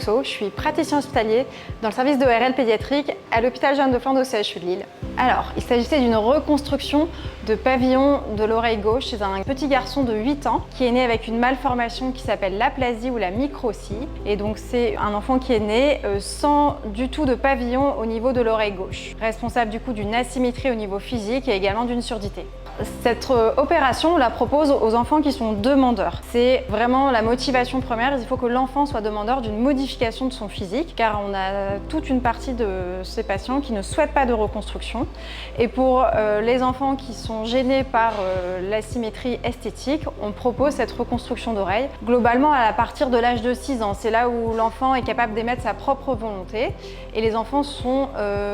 Rousseau, je suis praticien hospitalier dans le service d'ORL pédiatrique à l'hôpital Jeanne de Flandre au CHU de Lille. Alors, il s'agissait d'une reconstruction de pavillon de l'oreille gauche chez un petit garçon de 8 ans qui est né avec une malformation qui s'appelle l'aplasie ou la microtie. Et donc c'est un enfant qui est né sans du tout de pavillon au niveau de l'oreille gauche, responsable du coup d'une asymétrie au niveau physique et également d'une surdité. Cette opération, on la propose aux enfants qui sont demandeurs. C'est vraiment la motivation première, il faut que l'enfant soit demandeur d'une modification de son physique, car on a toute une partie de ces patients qui ne souhaitent pas de reconstruction. Et pour les enfants qui sont gênés par l'asymétrie esthétique, on propose cette reconstruction d'oreille. Globalement, à partir de l'âge de 6 ans, c'est là où l'enfant est capable d'émettre sa propre volonté. Et les enfants sont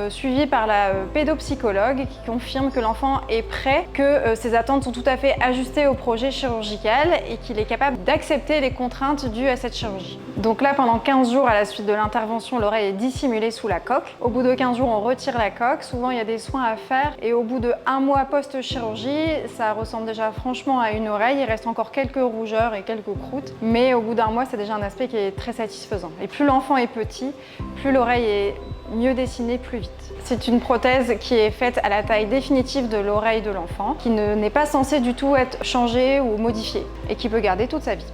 suivis par la pédopsychologue qui confirme que l'enfant est prêt, que ses attentes sont tout à fait ajustées au projet chirurgical et qu'il est capable d'accepter les contraintes dues à cette chirurgie. Donc là, pendant 15 jours à la suite de l'intervention, l'oreille est dissimulée sous la coque. Au bout de 15 jours, on retire la coque. Souvent, il y a des soins à faire et au bout de 1 mois post-chirurgie, ça ressemble déjà franchement à une oreille. Il reste encore quelques rougeurs et quelques croûtes, mais au bout d'1 mois, c'est déjà un aspect qui est très satisfaisant. Et plus l'enfant est petit, plus l'oreille est mieux dessinée plus vite. C'est une prothèse qui est faite à la taille définitive de l'oreille de l'enfant, qui n'est pas censée du tout être changée ou modifiée et qui peut garder toute sa vie.